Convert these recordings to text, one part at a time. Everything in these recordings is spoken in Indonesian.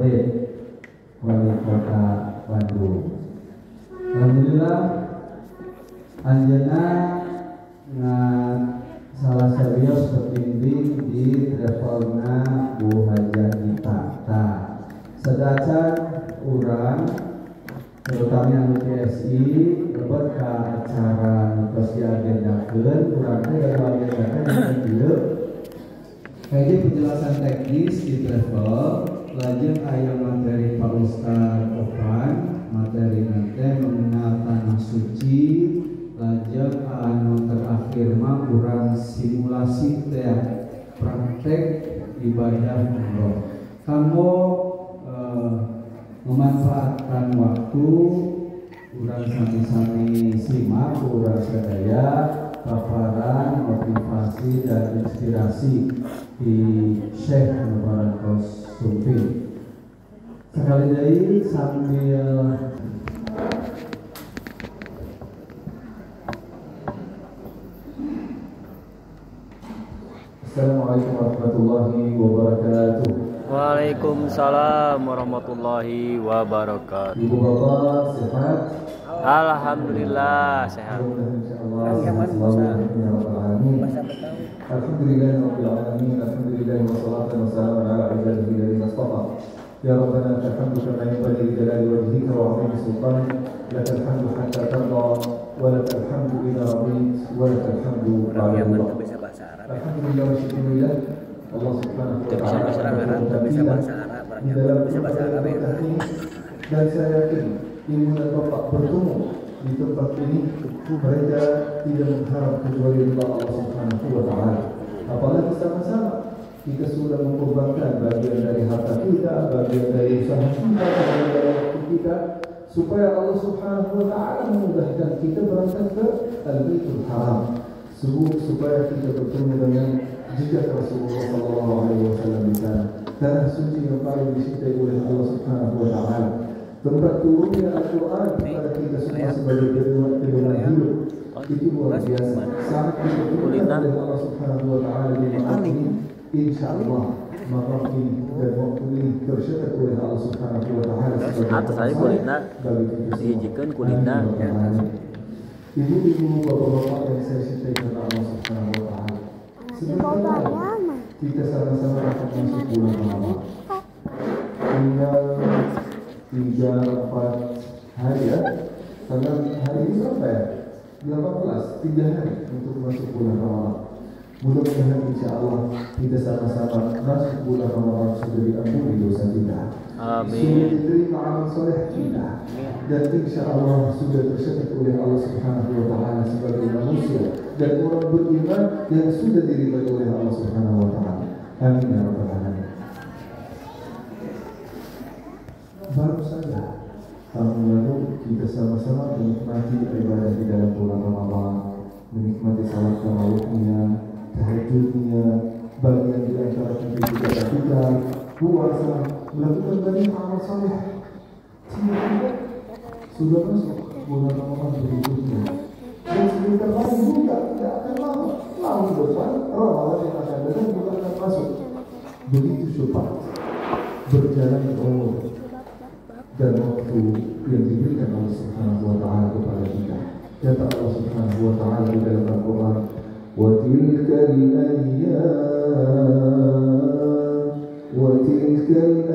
Ode Wali Kota Bandung. Alhamdulillah anjeunna salah serius berbimbing di travelna Bu Hajah Nita. Sedacan urang terutama yang TSI lebat ke acara nukos diagendakeun urang teh diagendakeun yang dieu kayak penjelasan teknis di travel lajeng aya materi Pak Ustaz Ovan materi nanti mengenal tanah suci lajeng anu terakhir mah urang simulasi teh praktek ibadah umroh. Kamu memanfaatkan waktu urang sami-sami simak urang sadaya paparan motivasi dan inspirasi di Syekh Mubarakos Sufi. Sekali lagi sambil Assalamualaikum warahmatullahi wabarakatuh. Waalaikumsalam warahmatullahi wabarakatuh. Ibu bapak sehat? Alhamdulillah sehat. Alhamdulillah wassalatu wassalamu ala ibadihi alladhina istafa. Ya Rabbana lakal hamdu kama yanbaghi li jalali wajhika wa 'azimi sultanik. Lakal hamdu hatta tarda wa lakal hamdu idza radit wa lakal hamdu ba'da ridha. Alhamdulillah wa syukurillah. Allah Subhanahu wa ta'ala bisa bahasa Arab, bisa bahasa Arab. Dan saya yakin ibu dan bapak bertemu di tempat ini mereka tidak mengharap kecuali ridha Allah Subhanahu wa ta'ala. Apalagi sama-sama kita sudah mengorbankan bagian dari harta kita, bagian dari usaha kita, bagian dari waktu kita supaya Allah Subhanahu wa ta'ala memudahkan kita berangkat ke Al-Baitul Haram supaya kita bertemu dengan jika Rasulullah sallallahu alaihi wasallam di sana. Tanah suci yang paling dicintai oleh Allah Subhanahu wa ta'ala. Tempat turunnya Al-Quran kepada kita semua sebagai pedoman hidup. Itu luar biasa. Sangat diperlukan oleh Allah Subhanahu wa ta'ala di malam ini. Insyaallah malam ini dan waktu ini tercatat oleh Allah Subhanahu wa ta'ala sebagai Atas hari kulina diizinkan kulina. Ibu-ibu, bapak-bapak yang saya cintai kepada Allah Subhanahu wa ta'ala. Sebentar kita sama-sama akan masuk bulan Ramadan. Tinggal 3-4 hari ya. Karena hari ini berapa ya? 18, 3 hari untuk masuk bulan Ramadan. Mudah-mudahan insya Allah kita sama-sama masuk bulan Ramadan sudah diampuni dosa kita. Amin. Sudah diterima amal soleh kita. Dan insya Allah sudah tercatat oleh Allah Subhanahu wa ta'ala sebagai manusia dan orang beriman yang sudah diridhai oleh Allah Subhanahu wa ta'ala. Amin ya rabbal alamin. Baru saja tahun lalu kita sama-sama menikmati ibadah di dalam bulan Ramadan, menikmati salat tarawihnya, tahajudnya, bagian di antara kita puasa, melakukan banyak amal saleh. Sudah masuk bulan Ramadan berikutnya. Dan sebentar lagi juga tidak akan lama. Tahun depan Ramadan yang akan datang juga akan masuk. Begitu cepat berjalan umur dan waktu yang diberikan Allah Subhanahu wa ta'ala kepada kita. Kata Allah Subhanahu wa ta'ala di dalam Al-Quran, wa tilkal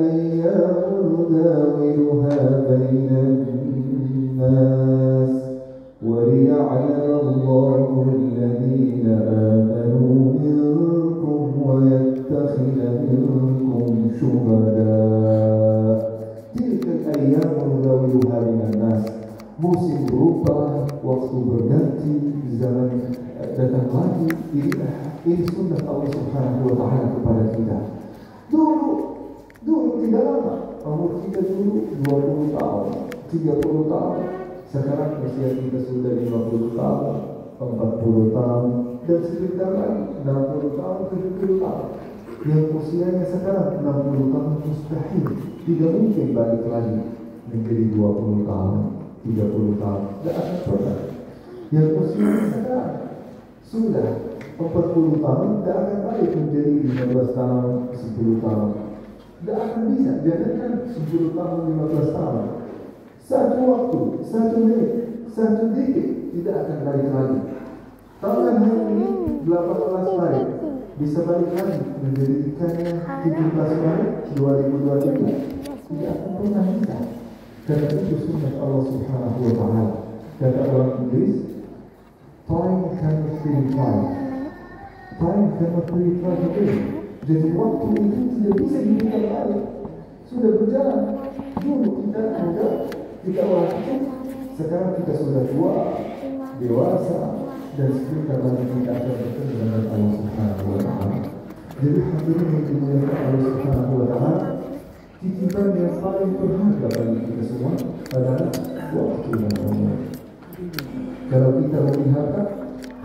ayyam nudawiluha bainan nas wa liya'lam Allahu alladhina amanu minkum wa yattakhidha minkum syuhada. Tilkal ayyam nudawiluha bainan nas. Musim berubah, waktu berganti, zaman datang lagi. Ini sunnah Allah Subhanahu wa ta'ala kepada kita. Dulu tidak lama. Umur kita dulu 20 tahun, 30 tahun. Sekarang usia kita sudah 50 tahun, 40 tahun, dan sebentar lagi 60 tahun, 70 tahun. Yang usianya sekarang 60 tahun mustahil, tidak mungkin balik lagi menjadi 20 tahun, 30 tahun. Tidak akan pernah. Yang usianya sekarang sudah 40 tahun, tidak akan balik menjadi 15 tahun, 10 tahun. Tidak akan bisa. Jangankan 10 tahun, 15 tahun. Satu waktu, 1 menit, 1 detik tidak akan balik lagi. Tahun hari ini 18 Maret bisa balik lagi menjadikannya 17 Maret 2023. Tidak akan pernah bisa. Karena itu sunnah Allah Subhanahu wa Ta'ala. Kata orang Inggris, time cannot purify. Time cannot purify again. Jadi waktu itu tidak bisa diputar balik. Sudah berjalan. Dulu kita muda, kita orang kecil. Sekarang kita sudah tua, dewasa, dan sebentar lagi kita akan bertemu dengan Allah Subhanahu wa Ta'ala. Jadi hadirin yang dimuliakan Allah Subhanahu wa Ta'ala, titipan yang paling berharga bagi kita semua adalah waktu yang umur. Kalau kita melihatnya,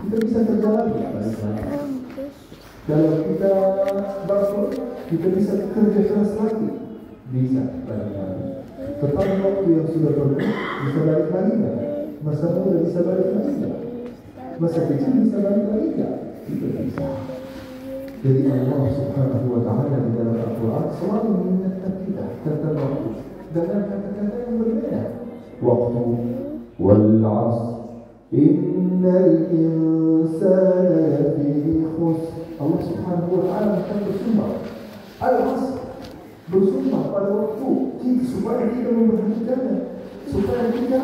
kita bisa terjalan balik lagi. Kalau kita bangun, kita bisa kerja keras lagi, bisa balik lagi. Tetapi waktu yang sudah pergi bisa balik lagi nggak? Masa muda bisa balik lagi nggak? Masa kecil bisa balik lagi nggak? Tidak bisa. Jadi Allah Subhanahu wa Ta'ala di dalam Al-Quran selalu mengingatkan kita tentang waktu dengan kata-kata yang berbeda. Waktu wal 'asr innal insana lafi khusr. Allah Subhanahu wa Ta'ala akan bersumpah Al-'asr, bersumpah pada waktu supaya kita memperhatikannya, supaya kita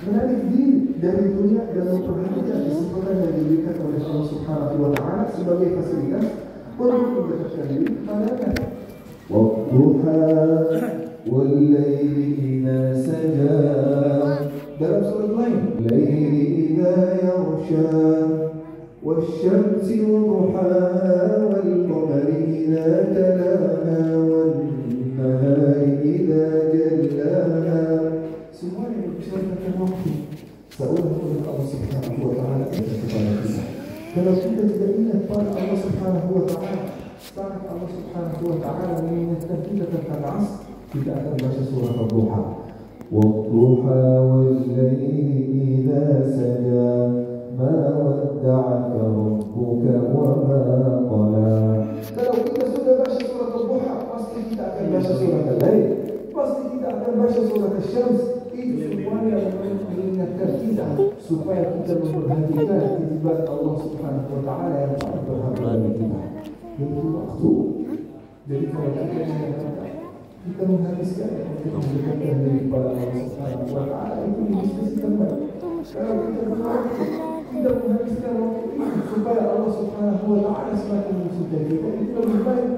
menarik diri dari dunia dan memperhatikan kesempatan yang diberikan oleh Allah Subhanahu wa Ta'ala sebagai fasilitas untuk mendekatkan diri kepadanya. Wadduha wal-laili idza saja. Dalam surat lain, laili idza yaghsha wasyamsi wadduha wal-qamari idza talaha wan-nahari idza jallaha. Semua yang berbicara tentang waktu seolah oleh Allah Subhanahu wa Ta'ala kepada kita. Kalau kita tidak ingat pada Allah Subhanahu wa Ta'ala, saat Allah Subhanahu wa Ta'ala mengingatkan kita tentang asr, kita akan baca surah Ad-Duha. Wadduha wal-laili idza saja ma wadda'aka rabbuka wa ma qala. Kalau kita sudah baca surah Ad-Duha, pasti kita akan baca surah Al-Lail, pasti kita akan baca surah Asy-Syams. Itu semuanya mengingatkan kita supaya kita memperhatikan titipan Allah Subhanahu wa Ta'ala yang paling berharga bagi kita, yaitu waktu. Jadi kalau kita menghabiskan untuk mendekatkan diri kepada Allah Subhanahu wa Ta'ala, itu diskusi terbaik. Kalau kita berwaktu tidak menghabiskan waktu ini supaya Allah Subhanahu wa Ta'ala semakin mencintai kita, itu lebih baik.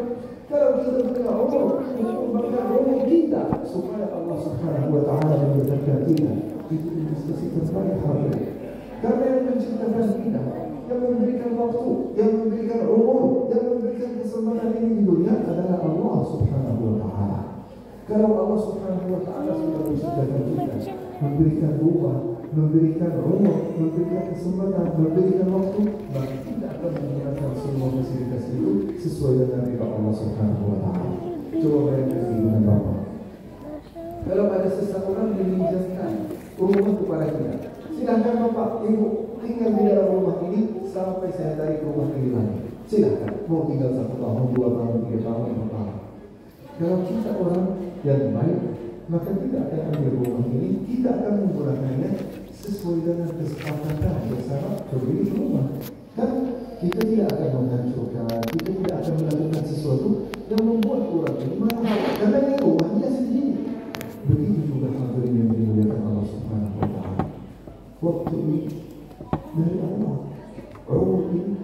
Kalau kita punya umur, memberikan umur kita supaya Allah Subhanahu wa Ta'ala memberkati kita, itu investasi terbaik harga. Karena yang menciptakan kita, yang memberikan waktu, yang memberikan umur, yang memberikan kesempatan ini di dunia adalah Allah Subhanahu wa Ta'ala. Kalau Allah Subhanahu wa Ta'ala sudah menciptakan kita, memberikan rumah, memberikan umur, memberikan kesempatan, memberikan waktu, maka kita akan menggunakan semua fasilitas itu sesuai dengan ridha Allah Subhanahu wa Ta'ala. Coba bayangkan dengan Bapak. Kalau ada seseorang yang mengizinkan rumah kepada kita, silahkan Bapak, Ibu tinggal di dalam rumah ini sampai saya tarik rumah ini lagi. Silahkan, mau tinggal 1 tahun, 2 tahun, 3 tahun, 4 tahun. Kalau kita orang yang baik, maka kita akan ambil rumah ini, kita akan menggunakannya sesuai dengan kesepakatan bersama pemilik rumah. Dan kita tidak akan menghancurkan, kita tidak akan melakukan sesuatu yang membuat orang ini marah, karena ini rumahnya sendiri. Begitu juga hadirin yang dimuliakan Allah Subhanahu wa Ta'ala. Waktu ini dari Allah, umur ini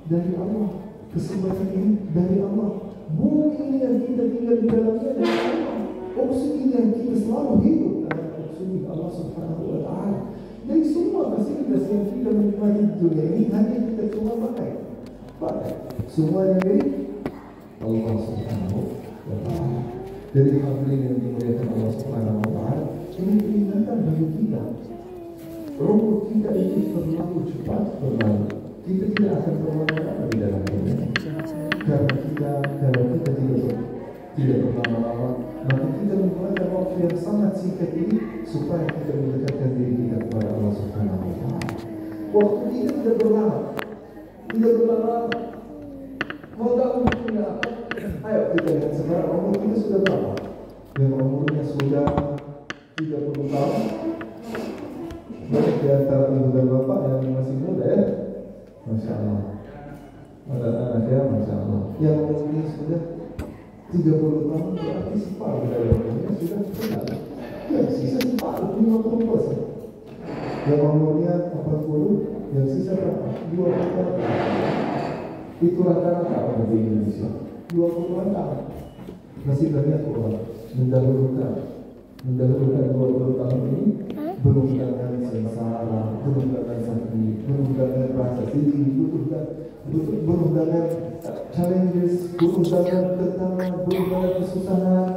dari Allah, kesempatan ini dari Allah, bumi ini yang kita tinggal di dalamnya dari Allah, oksigen yang kita selalu hidup adalah oksigen Allah Subhanahu wa Ta'ala. Jadi semua fasilitas yang kita menikmati di dunia ini hanya kita cuma pakai. Semuanya milik Allah Subhanahu wa Ta'ala. Dari hadirin yang dimuliakan Allah Subhanahu wa Ta'ala, ini peringatan bagi kita. Umur kita ini terlalu cepat berlalu. Kita tidak akan berlama-lama di dalam dunia. Karena kalau kita tidak berlama-lama, maka kita menggunakan waktu yang sangat singkat ini supaya kita mendekatkan diri kita kepada Allah Subhanahu wa Ta'ala. Waktu kita tidak berlama, tidak berlama. Mau tahu punya apa? Ayo kita lihat sekarang umur kita sudah berapa? Yang umurnya sudah 30 tahun. Banyak di antara ibu dan bapak yang masih muda ya. Masya Allah. Ada anak ya, Masya Allah. Yang umurnya sudah 30 tahun berarti separuh dari umurnya sudah kenal. Yang sisa separuh 50%. Yang umurnya 40, yang sisa berapa? 20%. Itu rata-rata di Indonesia 20 tahun. Masih banyak orang mendahulukan 20 tahun ini belum dengan sengsara, belum dengan sakit, belum dengan rasa sedih, belum dengan challenges, belum dengan tantangan, belum dengan kesusahan,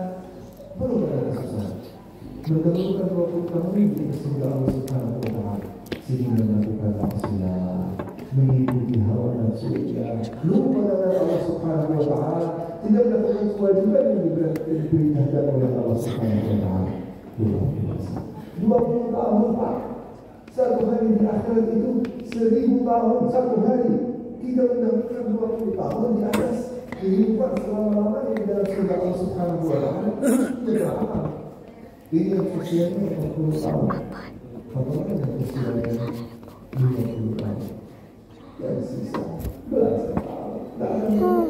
mendahulukan 20 tahun ini sudah Allah Subhanahu wa Ta'ala sehingga melakukan maksiat, mengikuti hawa nafsunya, lupa dengan Allah Subhanahu wa Ta'ala, tidak melakukan kewajiban yang diperintahkan oleh Allah Subhanahu wa Ta'ala. 20 tahun Pak, satu hari di akhirat itu 1000 tahun satu hari. Kita mendapatkan 20 tahun di atas kehidupan selama-lamanya di dalam surga Allah Subhanahu wa Ta'ala. Berapa? Ini yang usianya 40 tahun. Bagaimana yang usianya 50 tahun? Yang sisa belasan tahun.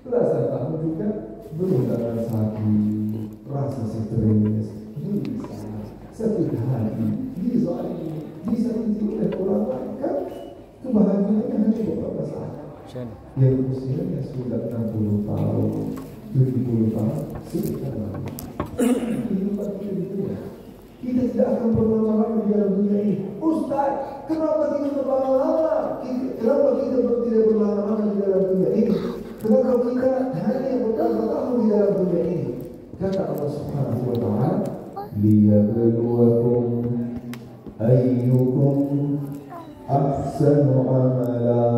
Belasan tahun juga belum dengan sakit, rasa stres, sakit hati, dizalimi, disakiti oleh orang lain, kan kebahagiaannya hanya beberapa saat. Yang usianya sudah 60 tahun, 70 tahun, sudah lama. Kehidupan kita di dunia, kita tidak akan berlama-lama di dalam dunia ini. Ustaz, kenapa kita berlama-lama? Kenapa kita tidak berlama-lama di dalam dunia ini? Kenapa kita hanya beberapa tahun di dalam dunia ini? Kata Allah Subhanahu wa Ta'ala, liyabluwakum ayyukum ahsanu amala.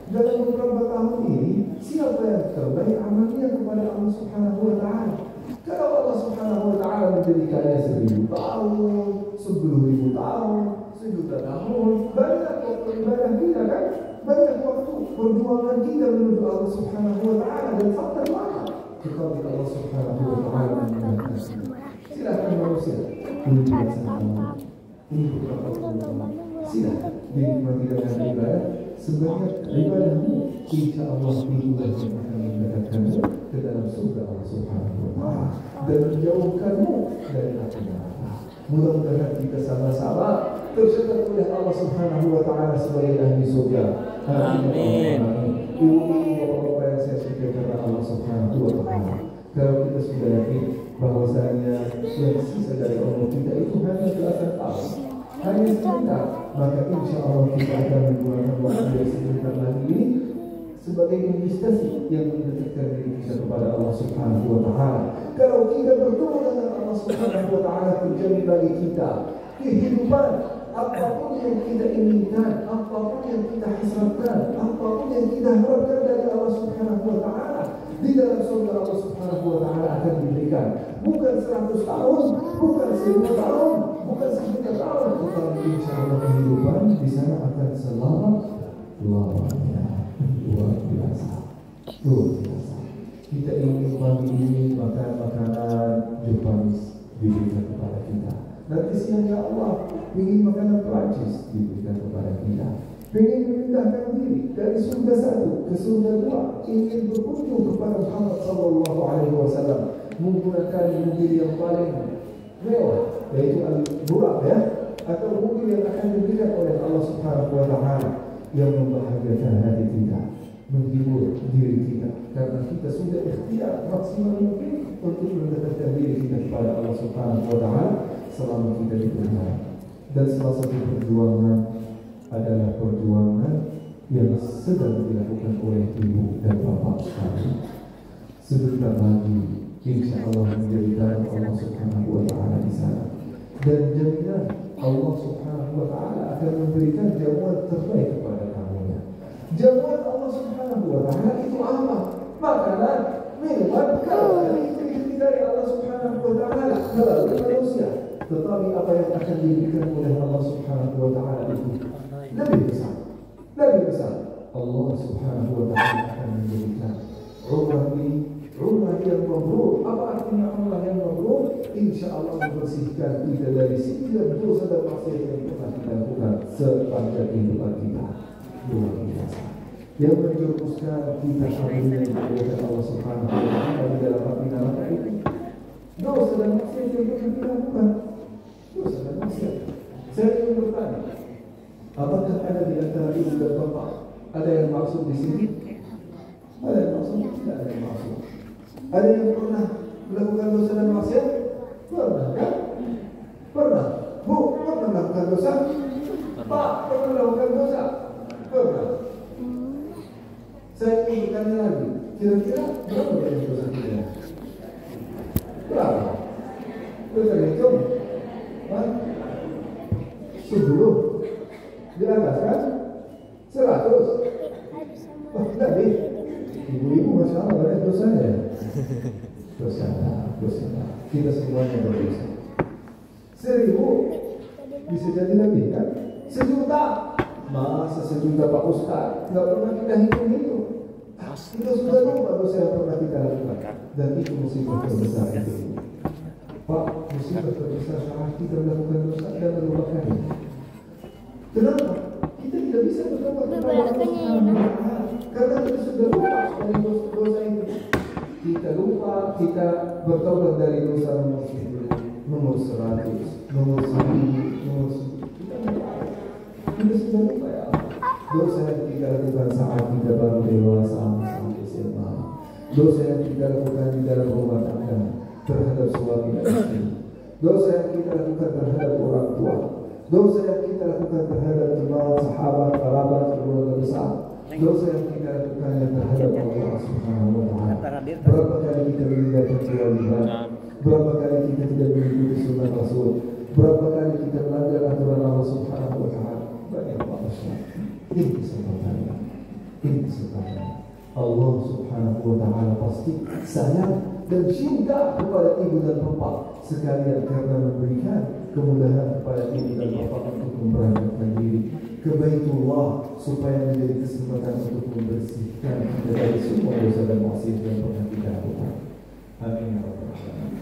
Dalam beberapa tahun ini, siapa yang terbaik amalnya kepada Allah Subhanahu wa Ta'ala? Kalau Allah Subhanahu wa Ta'ala menjadikannya 1000 tahun, 10.000 tahun, 1.000 tahun, banyak waktu ibadah kita kan? Banyak waktu perjuangan kita menuju Allah Subhanahu wa Ta'ala dan fakta lama. Tetapi Allah Subhanahu wa Ta'ala mengatakan, silakan manusia untuk bersama, untuk bersama, silakan dinikmati dengan ibadah. Sebenarnya ibadahmu, insya Allah itu yang akan mendekatkanmu ke dalam surga Allah Subhanahu wa Ta'ala dan menjauhkanmu dari api neraka. Mudah-mudahan kita sama-sama tercatat oleh Allah Subhanahu wa Ta'ala sebagai ahli surga. Amin. Ibu-ibu yang saya sukai karena Allah Subhanahu wa Ta'ala. Kalau kita sudah yakin bahwasanya yang sisa dari umur kita itu hanya belasan tahun, hanya sebentar, maka insya Allah kita akan menggunakan waktu yang sebentar lagi ini sebagai investasi yang mendekatkan diri kita kepada Allah Subhanahu wa Ta'ala. Kalau kita bertemu dengan Allah Subhanahu wa Ta'ala, terjadi bagi kita kehidupan apapun yang kita inginkan, apapun yang kita hasratkan, apapun yang kita harapkan dari Allah Subhanahu wa Ta'ala, di dalam surga Allah Subhanahu wa Ta'ala akan diberikan. Bukan 100 tahun, bukan 1000 tahun, bukan 1 tahun, tetapi insya Allah kehidupan di sana akan selama-lamanya. Luar biasa. Kita ingin pagi ini makan makanan Jepang diberikan kepada kita. Nanti siang ya Allah ingin makanan Perancis diberikan kepada kita. Ingin memindahkan diri dari surga 1 ke surga 2, ingin berkunjung kepada Muhammad Sallallahu Alaihi Wasallam menggunakan mobil yang paling mewah, yaitu al-Buraq ya, atau mobil yang akan diberikan oleh Allah Subhanahu wa Ta'ala yang membahagiakan hati kita, menghibur diri kita, karena kita sudah ikhtiar maksimal mungkin untuk mendekatkan diri kita kepada Allah Subhanahu wa Ta'ala selama kita di dunia. Dan salah satu perjuangan adalah perjuangan yang sedang dilakukan oleh ibu dan bapak sekalian. Sebentar lagi insya Allah menjadikan Allah Subhanahu wa Ta'ala di sana, dan jaminan Allah Subhanahu wa Ta'ala akan memberikan jamuan terbaik kepada kamu. Jamuan Allah Subhanahu wa Ta'ala itu apa? Makanan, minuman, kalau itu dari Allah Subhanahu wa Ta'ala melalui manusia. Tetapi apa yang akan diberikan oleh Allah Subhanahu wa Ta'ala itu lebih besar. Allah Allah Subhanahu wa Ta'ala akan memberikan umrah yang mabrur. Apa artinya umrah yang mabrur? Insya Allah membersihkan kita dari sekian dosa dan maksiat yang pernah kita lakukan sepanjang kehidupan kita. Luar biasa. Yang menjerumuskan kita hadirin kepada Allah Subhanahu wa Ta'ala di dalam api neraka itu dosa dan maksiat yang pernah kita lakukan. Dosa dan maksiat. Saya ingin bertanya, apakah ada di antara ibu dan bapak ada yang maksud di sini? Ada yang maksud? Tidak ada yang maksud. Ada yang pernah melakukan dosa dan maksiat? Pernah kan? Pernah. Bu, pernah melakukan dosa? Pak, pernah melakukan dosa? Pernah. Saya ingin bertanya lagi, kira-kira berapa banyak dosa kita? Berapa? Kita hitung? 10 di atas kan? 100? Oh, lebih. Ibu-ibu Masya Allah banyak dosanya. Dosa. Kita semuanya berdosa. 1000 bisa jadi lebih kan? 1.000.000. Masa 1.000.000 Pak Ustaz? Nggak pernah kita hitung-hitung. Kita sudah lupa dosa yang pernah kita lakukan. Dan itu musibah terbesar itu. Pak, musibah terbesar saat kita melakukan dosa dan melupakannya. Kenapa? Kita tidak bisa bertobat kepada Allah Subhanahu wa Ta'ala karena kita sudah lupa dari dosa itu. Kita lupa, kita bertobat dari dosa nomor 100, nomor 1000, nomor 1000. Kita sudah lupa ya. Dosa yang kita lakukan saat kita baru dewasa sampai SMA. Dosa yang kita lakukan di dalam rumah tangga terhadap suami dan istri. Dosa yang kita lakukan terhadap orang tua. Dosa yang kita lakukan terhadap teman, sahabat, kerabat, keluarga besar. Dosa yang kita lakukan terhadap Allah Subhanahu wa Ta'ala. Berapa kali kita meninggalkan kewajiban? Berapa kali kita tidak mengikuti sunnah Rasul? Berapa kali kita melanggar aturan Allah Subhanahu wa Ta'ala? Banyak manusia. Ini kesempatan. Allah Subhanahu wa Ta'ala pasti sayang dan cinta kepada ibu dan bapak sekalian karena memberikan kemudahan kepada ibu dan bapak untuk memberangkatkan diri ke Baitullah supaya menjadi kesempatan untuk membersihkan kita dari semua dosa dan maksiat yang pernah kita lakukan. Amin ya rabbal alamin.